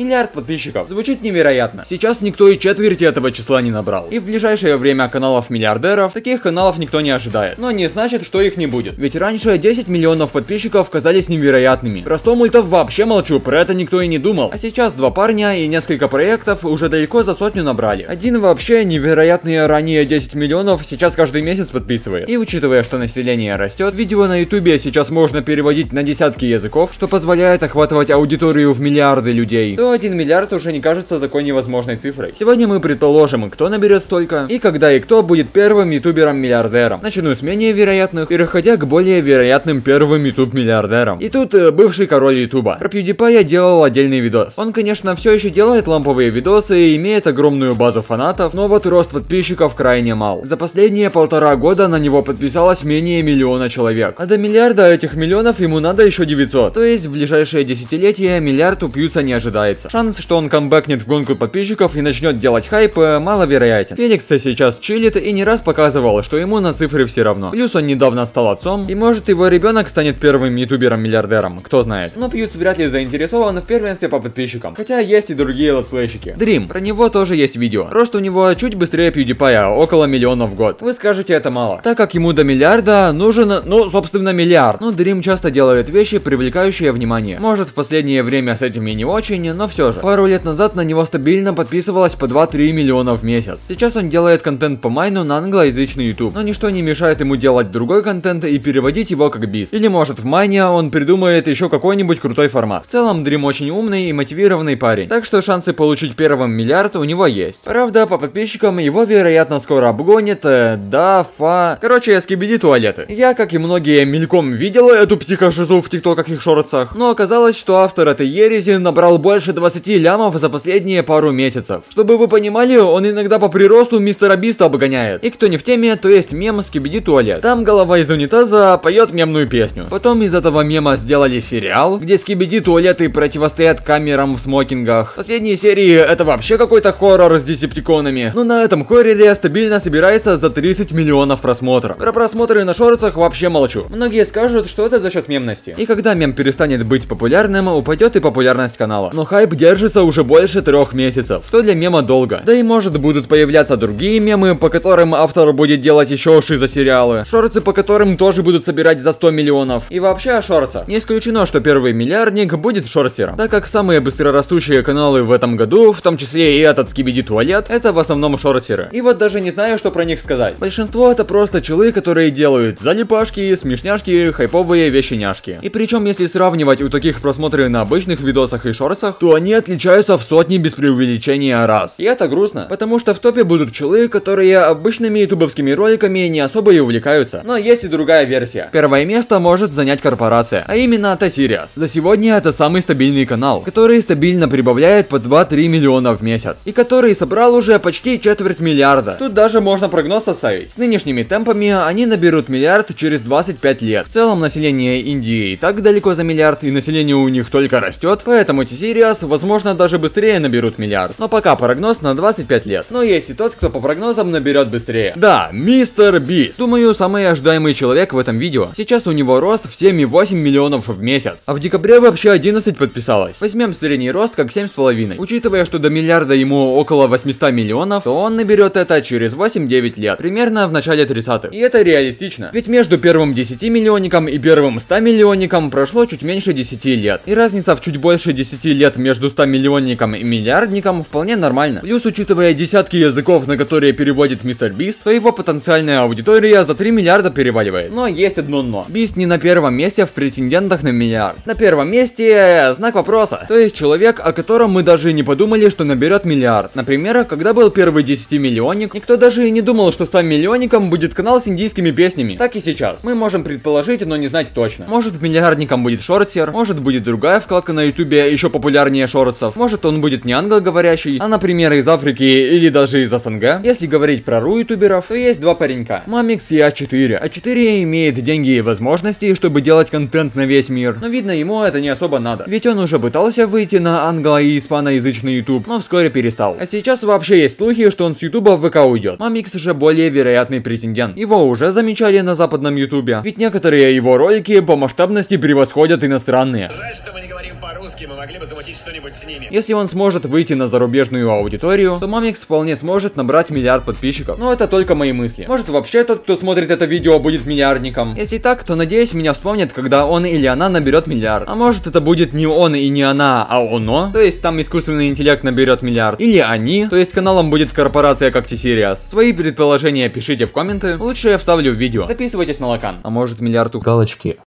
Миллиард подписчиков. Звучит невероятно. Сейчас никто и четверти этого числа не набрал. И в ближайшее время каналов миллиардеров, таких каналов никто не ожидает. Но не значит, что их не будет. Ведь раньше 10 миллионов подписчиков казались невероятными. Про 100 мультов вообще молчу, про это никто и не думал. А сейчас два парня и несколько проектов уже далеко за 100 набрали. Один вообще невероятные ранее 10 миллионов сейчас каждый месяц подписывает. И учитывая, что население растет, видео на ютубе сейчас можно переводить на десятки языков, что позволяет охватывать аудиторию в миллиарды людей, то 1 миллиард уже не кажется такой невозможной цифрой. Сегодня мы предположим, кто наберет столько, и когда и кто будет первым ютубером-миллиардером. Начну с менее вероятных, переходя к более вероятным первым ютуб-миллиардерам. И тут бывший король ютуба. Про PewDiePie делал отдельный видос. Он, конечно, все еще делает ламповые видосы и имеет огромную базу фанатов, но вот рост подписчиков крайне мал. За последние 1,5 года на него подписалось менее миллиона человек. А до миллиарда этих миллионов ему надо еще 900. То есть в ближайшие десятилетия миллиард у Пьюса не ожидается. Шанс, что он камбэкнет в гонку подписчиков и начнет делать хайп, маловероятен. Феникс сейчас чилит и не раз показывал, что ему на цифры все равно. Плюс он недавно стал отцом, и может его ребенок станет первым ютубером-миллиардером, кто знает. Но Пьюс вряд ли заинтересован в первенстве по подписчикам. Хотя есть и другие летсплейщики. Dream, про него тоже есть видео. Рост у него чуть быстрее PewDiePie, около миллиона в год. Вы скажете, это мало, так как ему до миллиарда нужен, собственно, миллиард. Но Dream часто делает вещи, привлекающие внимание. Может, в последнее время с этим и не очень, но все же. Пару лет назад на него стабильно подписывалось по 2-3 миллиона в месяц. Сейчас он делает контент по майну на англоязычный YouTube. Но ничто не мешает ему делать другой контент и переводить его как биз. Или может в майне он придумает еще какой-нибудь крутой формат. В целом Dream очень умный и мотивированный парень. Так что шансы получить первым миллиард у него есть. Правда, по подписчикам его, вероятно, скоро обгонит, короче, скибиди туалеты. Я, как и многие, мельком видел эту психошизу в тиктоках и шортсах, но оказалось, что автор этой ереси набрал больше 20 лямов за последние пару месяцев. Чтобы вы понимали, он иногда по приросту мистера Биста обгоняет. И кто не в теме, то есть мем скибиди туалет. Там голова из унитаза поет мемную песню. Потом из этого мема сделали сериал, где скибиди туалеты противостоят камерам в смокингах. Последние серии это вообще какой-то хоррор с десептиконами. Но на этом хорроре стабильно собирается за 30 миллионов просмотров. Про просмотры на шортсах вообще молчу. Многие скажут, что это за счет мемности. И когда мем перестанет быть популярным, упадет и популярность канала. Но хайп держится уже больше 3 месяцев, что для мема долго. Да и может будут появляться другие мемы, по которым автор будет делать еще шиза-сериалы. Шортсы, по которым тоже будут собирать за 100 миллионов. И вообще о шортсах. Не исключено, что первый миллиардник будет шортсером, так как самые быстрорастущие каналы в этом году, в том числе и этот скибиди туалет, это в основном шортсеры. И вот даже не знаю, что про них сказать. Большинство это просто челы, которые делают залипашки, смешняшки, хайповые вещеняшки. И причем, если сравнивать у таких просмотры на обычных видосах и шортсах, то они отличаются в сотни без преувеличения раз. И это грустно, потому что в топе будут челы, которые обычными ютубовскими роликами не особо и увлекаются. Но есть и другая версия. Первое место может занять корпорация, а именно T-Series. За сегодня это самый стабильный канал, который стабильно прибавляет по 2-3 миллиона в месяц. И который собрал уже почти четверть миллиарда. Тут даже можно прогноз составить. С нынешними темпами они наберут миллиард через 25 лет. В целом население Индии и так далеко за миллиард, и население у них только растет, поэтому T-Series, возможно, даже быстрее наберут миллиард. Но пока прогноз на 25 лет. Но есть и тот, кто по прогнозам наберет быстрее. Да, мистер Бист. Думаю, самый ожидаемый человек в этом видео. Сейчас у него рост в 7,8 миллионов в месяц. А в декабре вообще 11 подписалось. Возьмем средний рост как 7,5. Учитывая, что до миллиарда ему около 800 миллионов, то он наберет это через 8-9 лет. Примерно в начале 30-х. И это реалистично. Ведь между первым 10 миллионником и первым 100 миллионником прошло чуть меньше 10 лет. И разница в чуть больше 10 лет между 100 миллионником и миллиардником вполне нормально. Плюс, учитывая десятки языков, на которые переводит мистер Бист, то его потенциальная аудитория за 3 миллиарда переваливает. Но есть одно но. Бист не на первом месте в претендентах на миллиард. На первом месте знак вопроса. То есть человек, о котором мы даже не подумали, что наберет миллиард. Например, когда был первый 10-миллионник, никто даже и не думал, что 100-миллионником будет канал с индийскими песнями. Так и сейчас. Мы можем предположить, но не знать точно. Может, миллиардником будет шортсер, может, будет другая вкладка на ютубе, еще популярнее шортсов. Может, он будет не англоговорящий, а, например, из Африки или даже из СНГ. Если говорить про ру-ютуберов, то есть два паренька. Мамикс и А4. А4 имеет деньги и возможности, чтобы делать контент на весь мир. Но видно, ему это не особо надо. Ведь он уже пытался выйти на англо- и испаноязычный YouTube, но вскоре перестал. А сейчас вообще есть слухи, что он с ютуба в ВК уйдет. Мамикс же более вероятный претендент. Его уже замечали на западном ютубе. Ведь некоторые его ролики по масштабности превосходят иностранные. Жаль, что мы не говорим по-русски. русские, мы могли бы замутить что-нибудь с ними. Если он сможет выйти на зарубежную аудиторию, то Мамикс вполне сможет набрать миллиард подписчиков. Но это только мои мысли. Может, вообще тот, кто смотрит это видео, будет миллиардником. Если так, то надеюсь, меня вспомнят, когда он или она наберет миллиард. А может, это будет не он и не она, а оно. То есть там искусственный интеллект наберет миллиард. Или они. То есть каналом будет корпорация как T-Series. Свои предположения пишите в комменты. Лучше я вставлю в видео. Подписывайтесь на Локан. А может, миллиард у галочки.